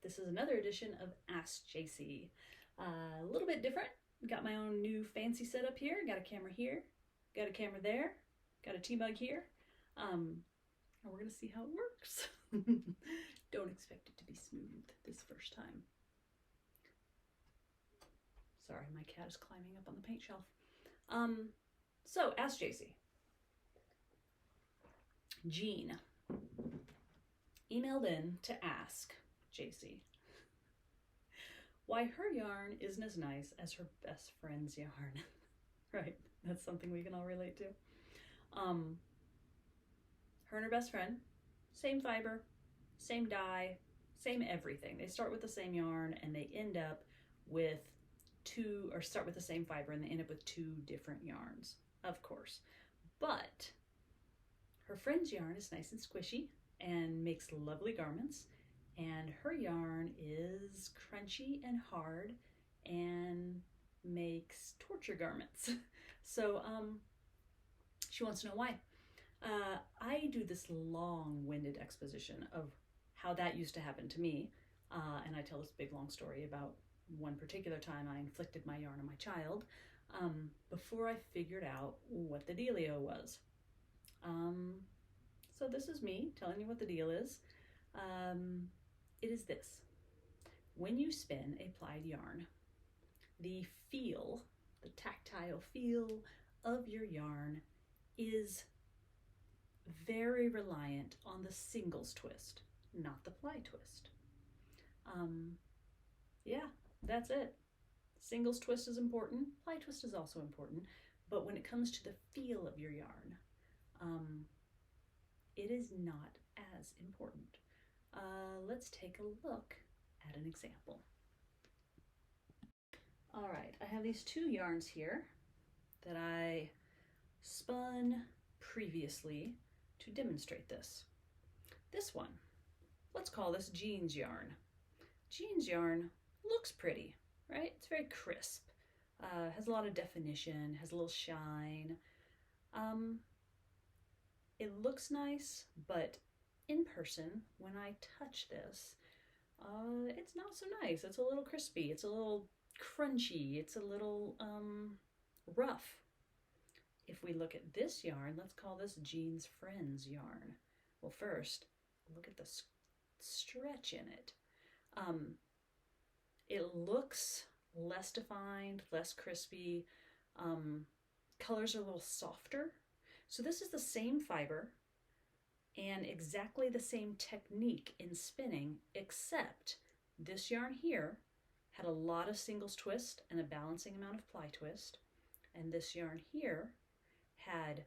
This is another edition of Ask Jacey. A little bit different. Got my own new fancy setup here. Got a camera here, got a camera there, got a tea mug here. And we're gonna see how it works. Don't expect it to be smooth this first time. Sorry, my cat is climbing up on the paint shelf. So Ask Jacey. Jean emailed in to ask Jacey why her yarn isn't as nice as her best friend's yarn. Right, that's something we can all relate to. Her and her best friend, same fiber, same dye, same everything. They start with the same yarn and they end up with start with the same fiber and they end up with two different yarns, of course. But her friend's yarn is nice and squishy and makes lovely garments, and her yarn is crunchy and hard and makes torture garments. So she wants to know why. I do this long-winded exposition of how that used to happen to me, and I tell this big long story about one particular time I inflicted my yarn on my child before I figured out what the dealio was. So this is me telling you what the deal is. It is this. When you spin a plied yarn, the feel, the tactile feel of your yarn is very reliant on the singles twist, not the ply twist. Yeah, that's it. Singles twist is important, ply twist is also important, but when it comes to the feel of your yarn, it is not as important. Let's take a look at an example. All right, I have these two yarns here that I spun previously to demonstrate this. This one, let's call this Jean's yarn. Jean's yarn looks pretty, right? It's very crisp, has a lot of definition, has a little shine. It looks nice, but in person, when I touch this, it's not so nice. It's a little crispy, it's a little crunchy, it's a little rough. If we look at this yarn, let's call this Jean's friend's yarn. Well, first, look at the stretch in it. It looks less defined, less crispy. Colors are a little softer. So this is the same fiber and exactly the same technique in spinning, except this yarn here had a lot of singles twist and a balancing amount of ply twist, and this yarn here had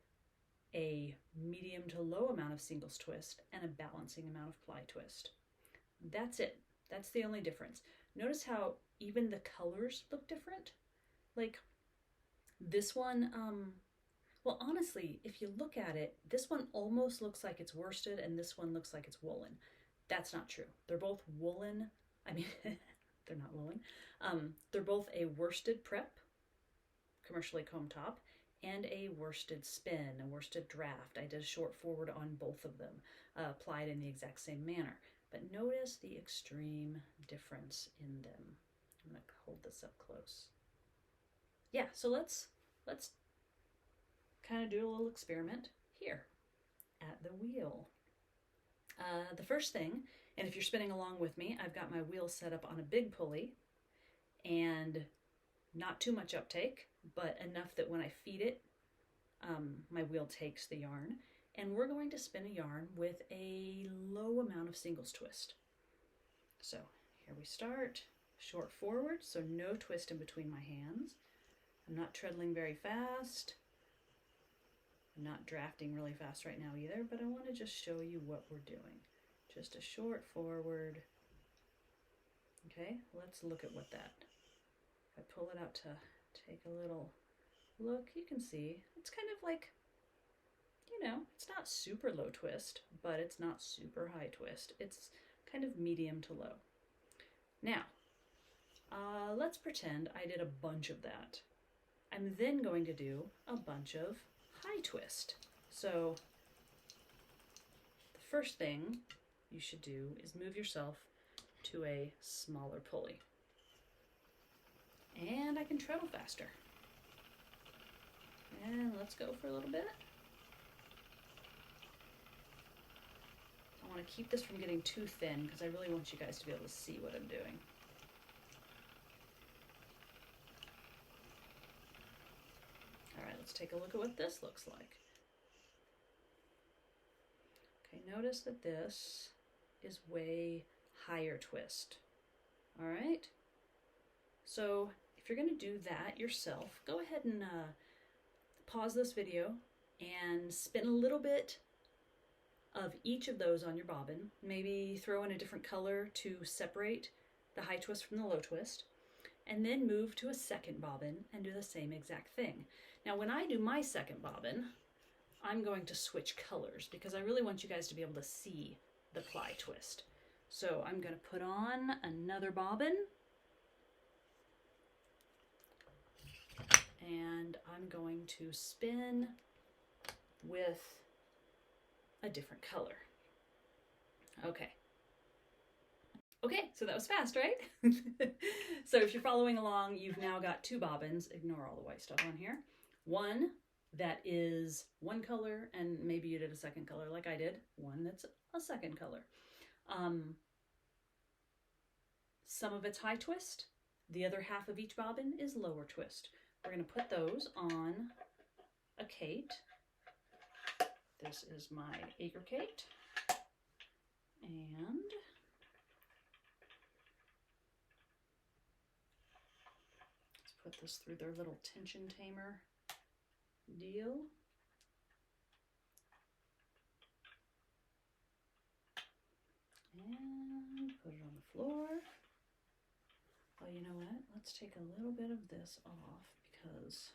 a medium to low amount of singles twist and a balancing amount of ply twist. That's it. That's the only difference. Notice how even the colors look different? Like this one, well, honestly, if you look at it, this one almost looks like it's worsted and this one looks like it's woolen. That's not true. They're both woolen. I mean, they're not woolen. They're both a worsted prep, commercially combed top, and a worsted spin, a worsted draft. I did a short forward on both of them, applied in the exact same manner. But notice the extreme difference in them. I'm gonna hold this up close. Yeah, so let's kind of do a little experiment here at the wheel. The first thing, and if you're spinning along with me, I've got my wheel set up on a big pulley and not too much uptake, but enough that when I feed it, my wheel takes the yarn. And we're going to spin a yarn with a low amount of singles twist. So here we start, short forward, so no twist in between my hands. I'm not treadling very fast. I'm not drafting really fast right now either, but I want to just show you what we're doing. Just a short forward. Okay, let's look at what that, if I pull it out to take a little look, you can see it's kind of like, you know, it's not super low twist, but it's not super high twist. It's kind of medium to low. Now, let's pretend I did a bunch of that. I'm then going to do a bunch of high twist. So the first thing you should do is move yourself to a smaller pulley. And I can treble faster. And let's go for a little bit. I want to keep this from getting too thin because I really want you guys to be able to see what I'm doing. All right, let's take a look at what this looks like. Okay, notice that this is way higher twist. All right, so if you're going to do that yourself, go ahead and pause this video and spin a little bit of each of those on your bobbin. Maybe throw in a different color to separate the high twist from the low twist, and then move to a second bobbin and do the same exact thing. Now when I do my second bobbin, I'm going to switch colors because I really want you guys to be able to see the ply twist. So I'm going to put on another bobbin, and I'm going to spin with a different color. Okay. Okay, so that was fast, right? So if you're following along, you've now got two bobbins. Ignore all the white stuff on here. One that is one color, and maybe you did a second color like I did. One that's a second color. Some of it's high twist. The other half of each bobbin is lower twist. We're going to put those on a Kate. This is my acre Kate. And let's put this through their little tension tamer deal. And put it on the floor. Well, you know what? Let's take a little bit of this off because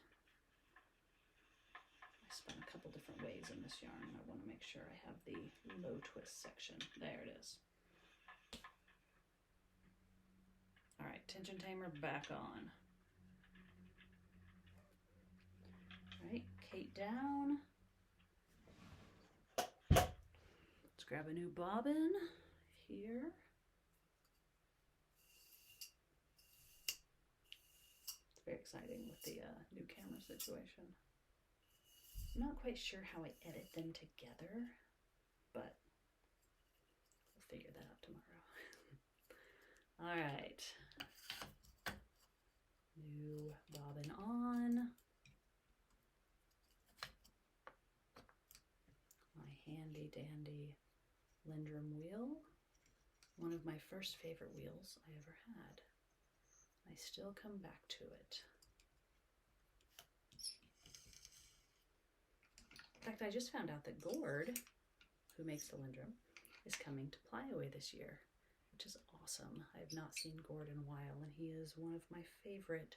I spun a couple different ways in this yarn. I want to make sure I have the low twist section. There it is. All right, tension tamer back on. All right, Kate down. Let's grab a new bobbin here. It's very exciting with the new camera situation. I'm not quite sure how I edit them together, but we'll figure that out tomorrow. All right. New bobbin on. My handy dandy Lindrum wheel. One of my first favorite wheels I ever had. I still come back to it. In fact, I just found out that Gord, who makes the Lindrum, is coming to Plyaway this year, which is awesome. I have not seen Gord in a while, and he is one of my favorite,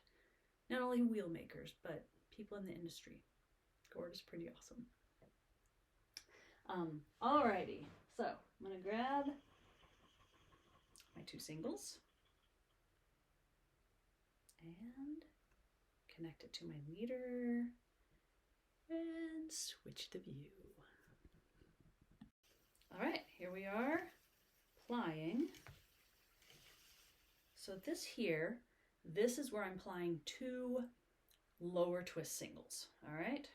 not only wheel makers, but people in the industry. Gord is pretty awesome. Alrighty, so I'm gonna grab my two singles and connect it to my leader and switch the view. All right, here we are plying. So this here, this is where I'm plying two lower twist singles, all right?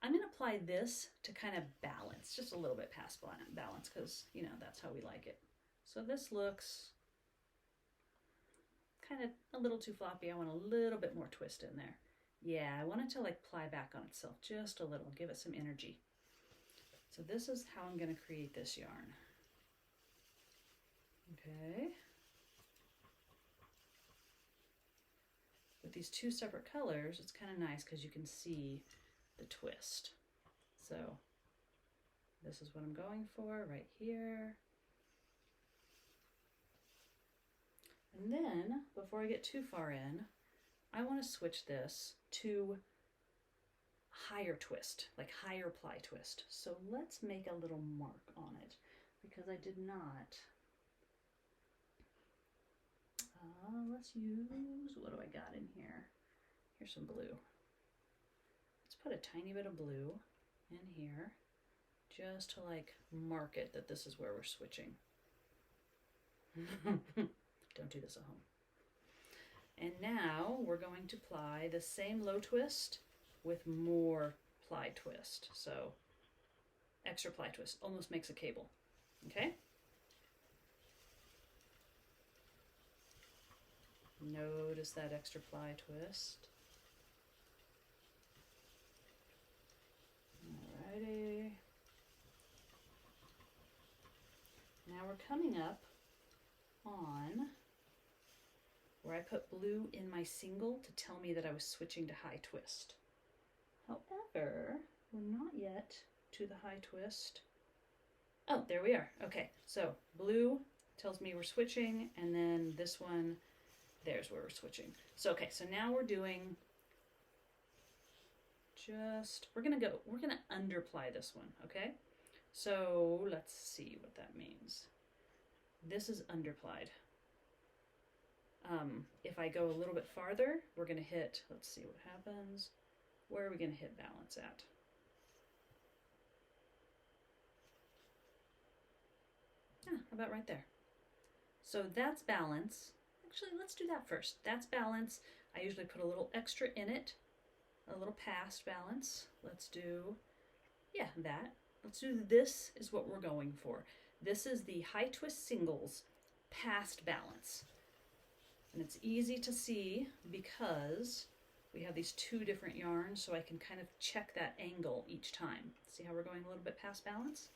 I'm gonna apply this to kind of balance, just a little bit past balance, because, you know, that's how we like it. So this looks kind of a little too floppy. I want a little bit more twist in there. Yeah, I want it to like ply back on itself just a little, give it some energy. So this is how I'm gonna create this yarn. Okay. With these two separate colors, it's kind of nice because you can see the twist. So this is what I'm going for right here. And then before I get too far in, I want to switch this to higher twist, like higher ply twist. So let's make a little mark on it because I did not. Let's use, what do I got in here? Here's some blue. Let's put a tiny bit of blue in here just to like mark it that this is where we're switching. Don't do this at home. And now we're going to ply the same low twist with more ply twist. So extra ply twist almost makes a cable. Okay? Notice that extra ply twist. Alrighty. Now we're coming up on where I put blue in my single to tell me that I was switching to high twist. However, we're not yet to the high twist. Oh, there we are. Okay, so blue tells me we're switching, and then this one, there's where we're switching. So, okay, so now we're doing we're gonna underply this one, okay? So let's see what that means. This is underplied. If I go a little bit farther, we're gonna hit, let's see what happens. Where are we gonna hit balance at? About right there. So that's balance. Actually, let's do that first. That's balance. I usually put a little extra in it, a little past balance. Let's do, yeah, that. Let's do this is what we're going for. This is the high twist singles past balance. And it's easy to see because we have these two different yarns, so I can kind of check that angle each time. See how we're going a little bit past balance?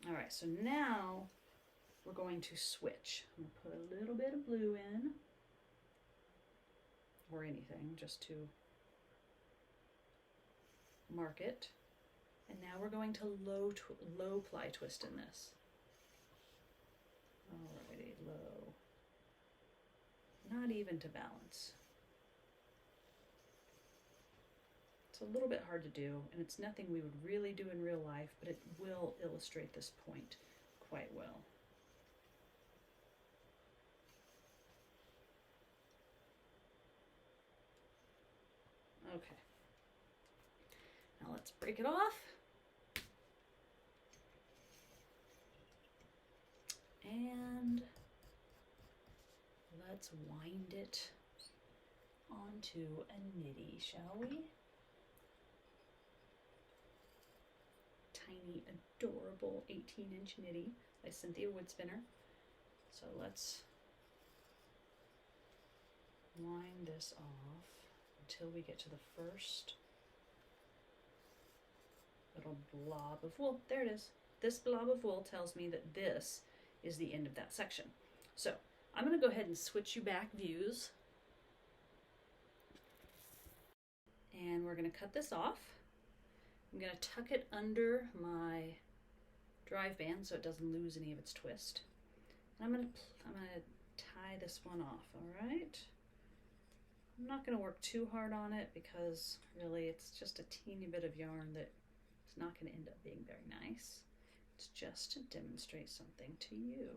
All right, so now we're going to switch. I'm gonna put a little bit of blue in, or anything, just to mark it. And now we're going to low ply twist in this. Alrighty, low. Not even to balance. It's a little bit hard to do, and it's nothing we would really do in real life, but it will illustrate this point quite well. Okay. Now let's break it off. And let's wind it onto a nitty, shall we? Tiny, adorable 18-inch nitty by Cynthia Woodspinner. So let's wind this off until we get to the first little blob of wool. There it is. This blob of wool tells me that this is the end of that section. So I'm going to go ahead and switch you back views. And we're going to cut this off. I'm going to tuck it under my drive band so it doesn't lose any of its twist. And I'm going to tie this one off, all right? I'm not going to work too hard on it because really it's just a teeny bit of yarn that it's not going to end up being very nice. It's just to demonstrate something to you.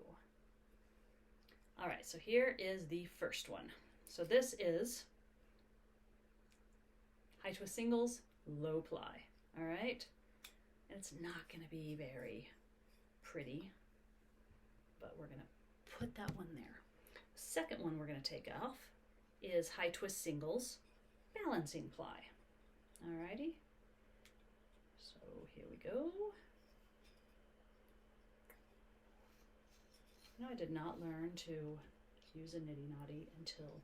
All right, so here is the first one. So this is high twist singles, low ply, all right? And it's not going to be very pretty, but we're going to put that one there. The second one we're going to take off is high twist singles, balancing ply, all righty? So here we go. You know, I did not learn to use a nitty knotty until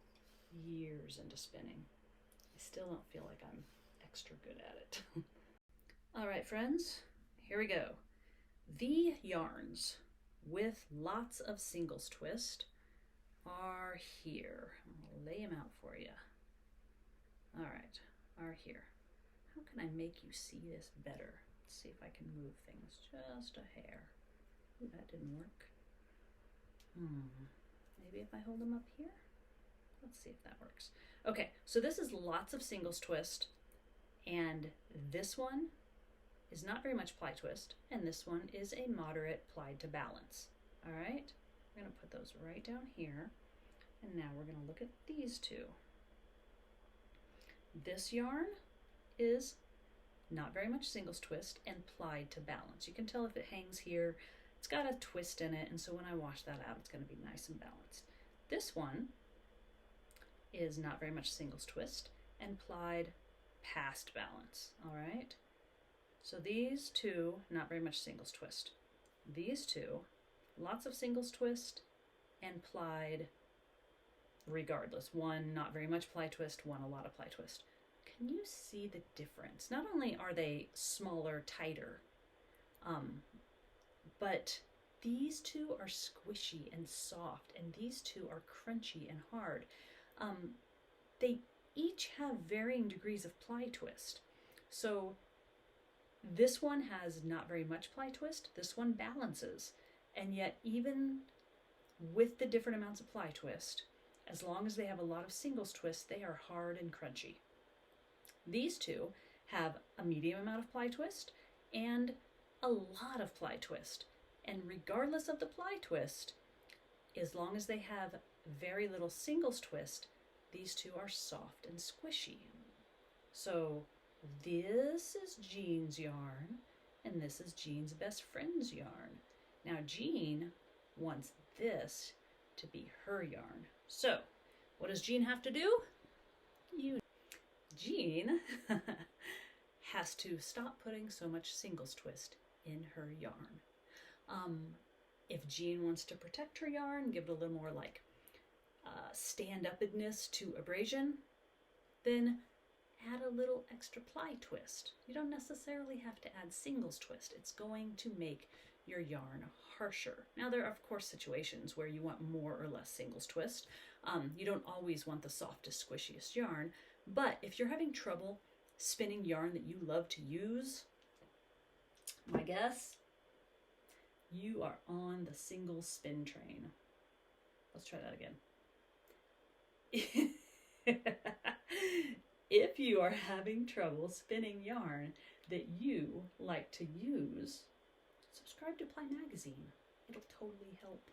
years into spinning. I still don't feel like I'm extra good at it. All right, friends, here we go. The yarns with lots of singles twist are here. I'll lay them out for you. All right, are here. How can I make you see this better? Let's see if I can move things just a hair. Ooh, that didn't work. Maybe if I hold them up here? Let's see if that works. Okay, so this is lots of singles twist, and this one is not very much ply twist, and this one is a moderate plied to balance. All right, we're gonna put those right down here, and now we're gonna look at these two. This yarn is not very much singles twist, and plied to balance. You can tell if it hangs here, it's got a twist in it, and so when I wash that out, it's going to be nice and balanced. This one is not very much singles twist and plied past balance, all right? So these two, not very much singles twist. These two, lots of singles twist and plied regardless. One, not very much ply twist, one, a lot of ply twist. Can you see the difference? Not only are they smaller, tighter, but these two are squishy and soft, and these two are crunchy and hard. They each have varying degrees of ply twist. So this one has not very much ply twist, this one balances, and yet even with the different amounts of ply twist, as long as they have a lot of singles twist, they are hard and crunchy. These two have a medium amount of ply twist and a lot of ply twist. And regardless of the ply twist, as long as they have very little singles twist, these two are soft and squishy. So this is Jean's yarn, and this is Jean's best friend's yarn. Now Jean wants this to be her yarn. So what does Jean have to do? Jean has to stop putting so much singles twist in her yarn. If Jean wants to protect her yarn, give it a little more like stand-upness to abrasion, then add a little extra ply twist. You don't necessarily have to add singles twist. It's going to make your yarn harsher. Now there are of course situations where you want more or less singles twist. You don't always want the softest, squishiest yarn, but if you're having trouble spinning yarn that you love to use, my guess, you are on the single spin train. Let's try that again. If you are having trouble spinning yarn that you like to use, subscribe to Ply Magazine. It'll totally help.